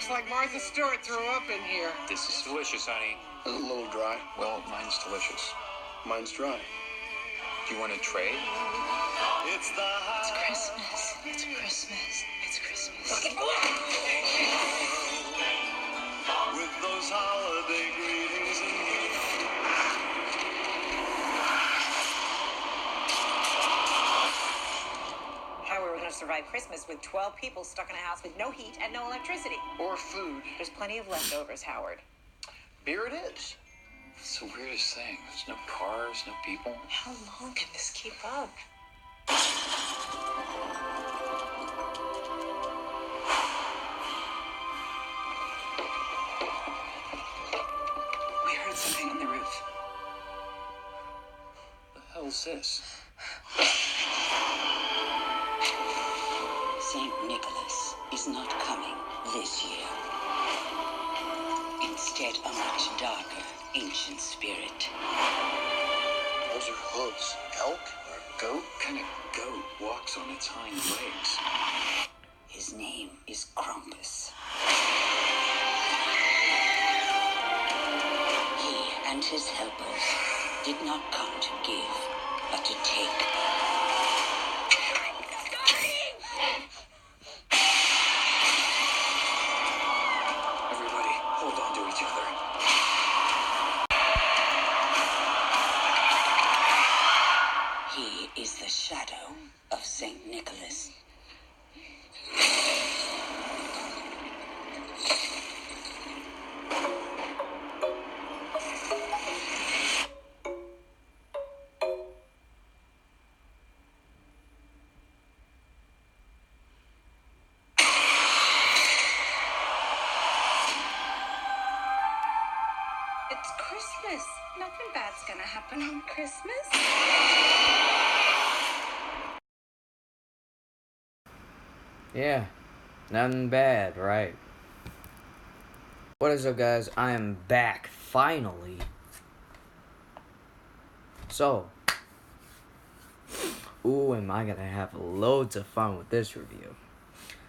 Looks like Martha Stewart threw up in here. This is delicious, honey. A little dry. Well, mine's delicious. Mine's dry. Do you want to trade? It's Christmas. It's Christmas. It's Christmas. With those holiday greetings and How are we going to survive Christmas with 12 people stuck in a house with no heat and no electricity? Or food. There's plenty of leftovers, Howard. Beer it is. It's the weirdest thing. There's no cars, no people. How long can this keep up? We heard something on the roof. The hell's this? Saint Nicholas is not coming this year. Instead, a much darker, ancient spirit. Those are hooves. Elk or goat? What kind of goat walks on its hind legs? His name is Krampus. He and his helpers did not come to give, but to take. Everybody, hold on to each other. He is the shadow of Saint Nicholas. It's Christmas. Nothing bad's gonna happen on Christmas. Yeah, nothing bad, right? What is up, guys? I am back, finally. So, am I gonna have loads of fun with this review.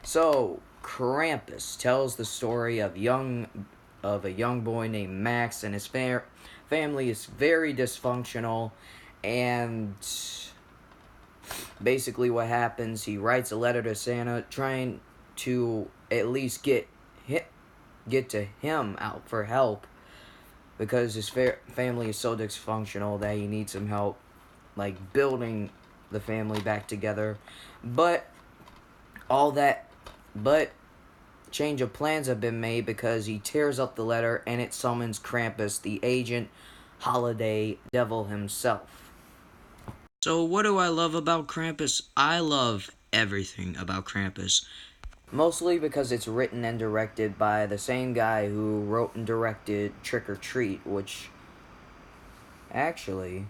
So, Krampus tells the story of a young boy named Max, and his family is very dysfunctional, and basically what happens, he writes a letter to Santa trying to at least get to him out for help, because his family is so dysfunctional that he needs some help, like building the family back together. But change of plans have been made, because he tears up the letter and it summons Krampus, the ancient holiday devil himself. So what do I love about Krampus? I love everything about Krampus. Mostly because it's written and directed by the same guy who wrote and directed Trick or Treat, which actually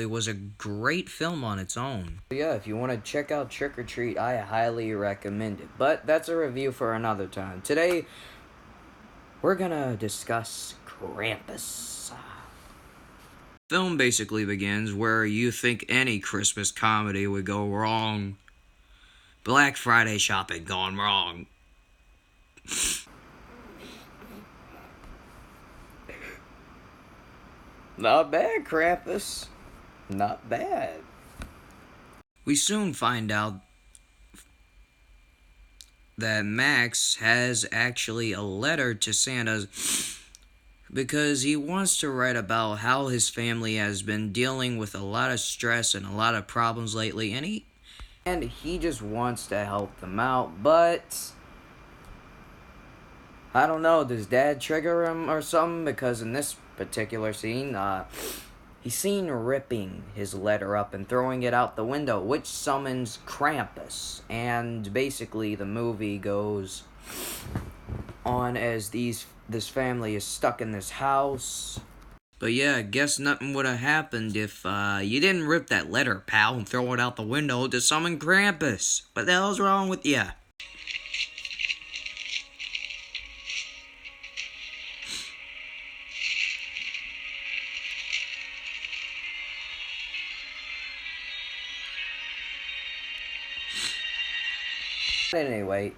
was a great film on its own. Yeah, if you want to check out Trick or Treat, I highly recommend it. But that's a review for another time. Today, we're gonna discuss Krampus. Film basically begins where you think any Christmas comedy would go wrong. Black Friday shopping gone wrong. Not bad, Krampus. Not bad. We soon find out that Max has actually a letter to Santa, because he wants to write about how his family has been dealing with a lot of stress and a lot of problems lately, and he just wants to help them out. But I don't know, does Dad trigger him or something? Because in this particular scene, he's seen ripping his letter up and throwing it out the window, which summons Krampus. And basically the movie goes on as this family is stuck in this house. But yeah, I guess nothing would have happened if you didn't rip that letter, pal, and throw it out the window to summon Krampus. What the hell's wrong with ya? Anyway,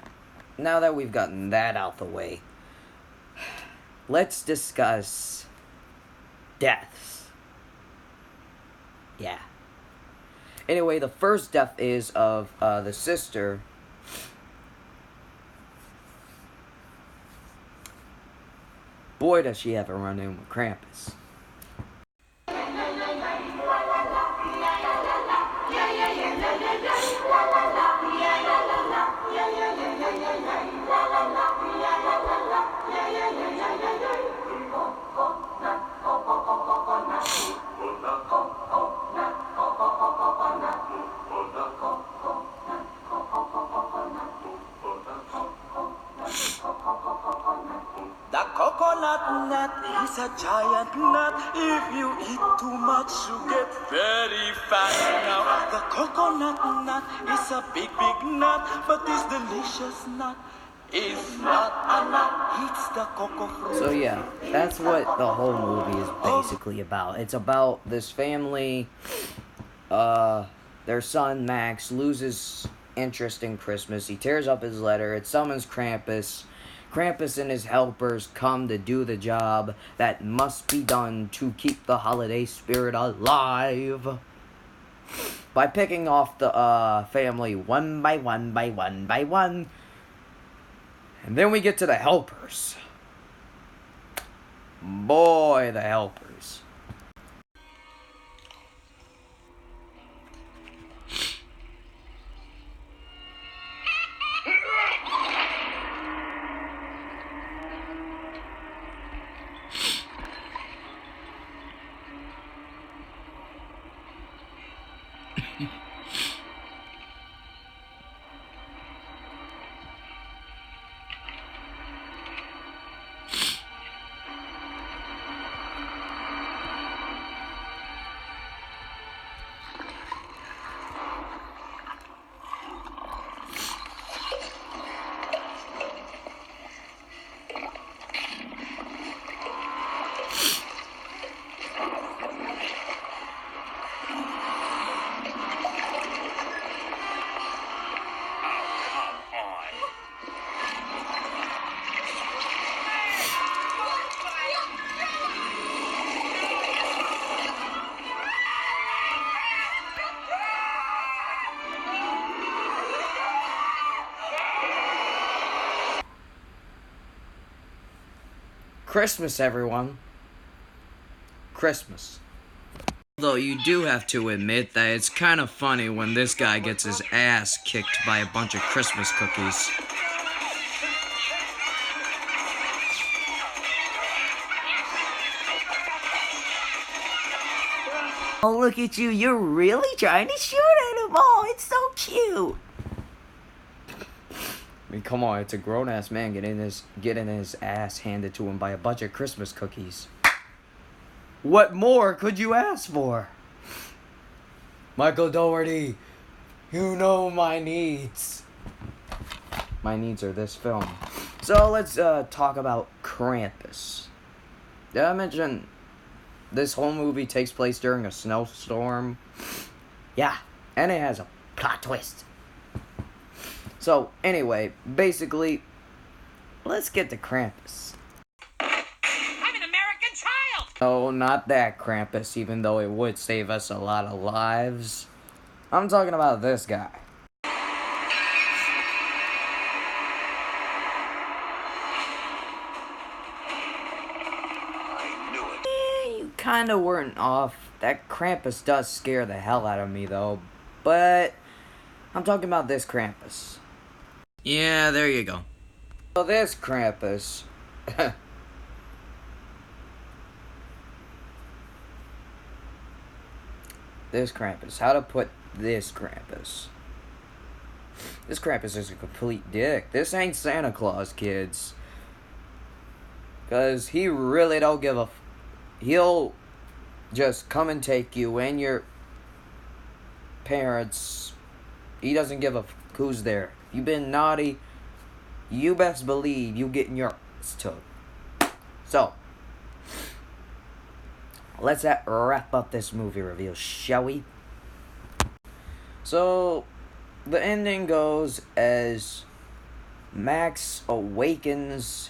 now that we've gotten that out the way, let's discuss deaths. Yeah. Anyway, the first death is of the sister. Boy, does she ever run in with Krampus. The coconut nut is a giant nut. If you eat too much, you get very fat. Now, the coconut nut is a big, big nut, but this delicious nut is not a nut. It's the cocoa fruit. So yeah, that's what the whole movie is basically about. It's about this family, their son Max loses interest in Christmas. He tears up his letter. It summons Krampus. Krampus and his helpers come to do the job that must be done to keep the holiday spirit alive. By picking off the family one by one by one by one. And then we get to the helpers. Boy, the helpers. Christmas, everyone. Christmas. Although you do have to admit that it's kind of funny when this guy gets his ass kicked by a bunch of Christmas cookies. Oh, look at you. You're really trying to shoot at him. Oh, it's so cute. I mean, come on, it's a grown-ass man getting his ass handed to him by a bunch of Christmas cookies. What more could you ask for? Michael Dougherty, you know my needs. My needs are this film. So let's talk about Krampus. Did I mention this whole movie takes place during a snowstorm? Yeah, and it has a plot twist. So, anyway, basically, let's get to Krampus. I'm an American child! Oh, not that Krampus, even though it would save us a lot of lives. I'm talking about this guy. I knew it. You kinda weren't off. That Krampus does scare the hell out of me, though. But I'm talking about this Krampus. Yeah, there you go. So this Krampus... this Krampus. How to put this Krampus. This Krampus is a complete dick. This ain't Santa Claus, kids. Because he really don't give a... He'll just come and take you and your parents. He doesn't give a who's there. You been naughty, you best believe you getting your ass took. So, let's wrap up this movie review, shall we? So, the ending goes as Max awakens.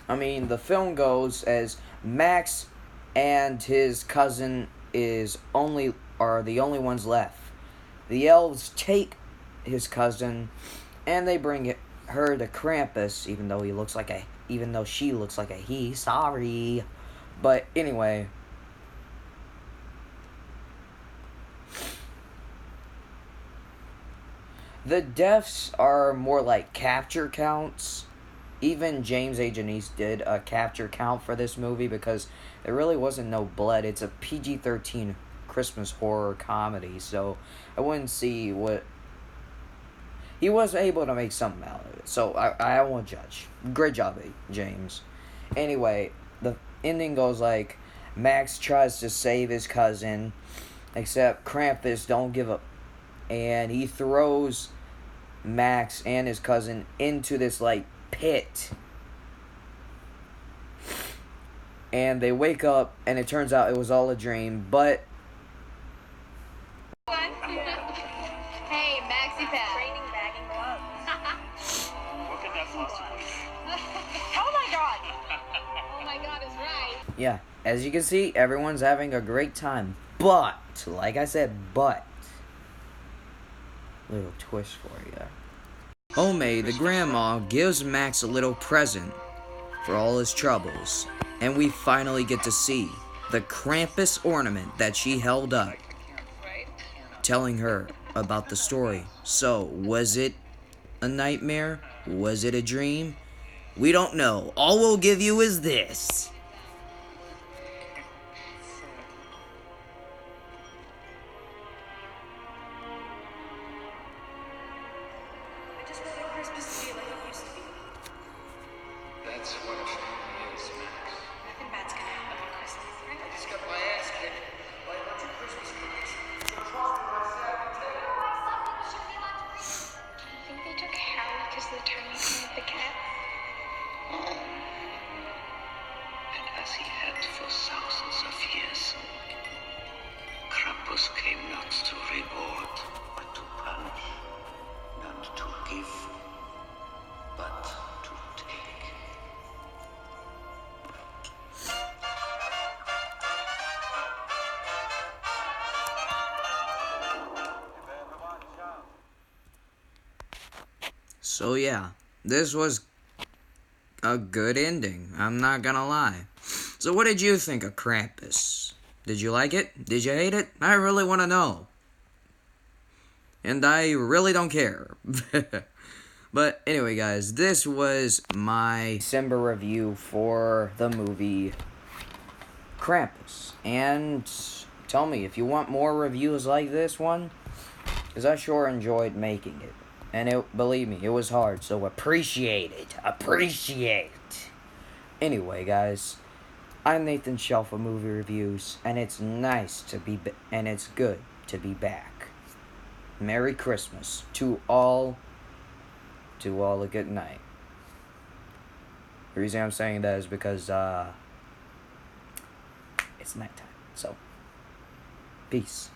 I mean, the film goes as Max and his cousin are the only ones left. The elves take his cousin and they bring her to Krampus, even though she looks like a he. Sorry. But anyway, the deaths are more like capture counts. Even James A. Janice did a capture count for this movie because there really wasn't no blood. It's a PG-13 Christmas horror comedy, so I wouldn't see what... He was able to make something out of it, so I won't judge. Great job, James. Anyway, the ending goes like, Max tries to save his cousin, except Krampus don't give up, and he throws Max and his cousin into this, like, pit. And they wake up, and it turns out it was all a dream, but... Hey, Maxi Pad. Training bag and gloves. What could that possibly be? Oh my god! Oh my god, is right. Yeah, as you can see, everyone's having a great time. But, like I said, little twist for you. Ome, the grandma, gives Max a little present for all his troubles. And we finally get to see the Krampus ornament that she held up, telling her about the story. So, was it a nightmare? Was it a dream? We don't know. All we'll give you is this. I just wanted Christmas to be like it used to be. That's what a family is, Max. Nothing bad's gonna happen on Christmas, right? I just got my ass kicked by a bunch of Christmas cookies. Do you think they took Harry because of the time he played the cat? And as he had for thousands of years, Krampus came not to reward, but to punish, not to give, but to take. So yeah, this was a good ending. I'm not gonna lie. So what did you think of Krampus? Did you like it? Did you hate it? I really want to know. And I really don't care. But anyway, guys, this was my December review for the movie Krampus. And tell me if you want more reviews like this one, because I sure enjoyed making it. And believe me, it was hard, so appreciate it. Appreciate. Anyway, guys, I'm Nathan Shelf of Movie Reviews, and it's nice to be, and it's good to be back. Merry Christmas to all a good night. The reason I'm saying that is because, it's nighttime, so, peace.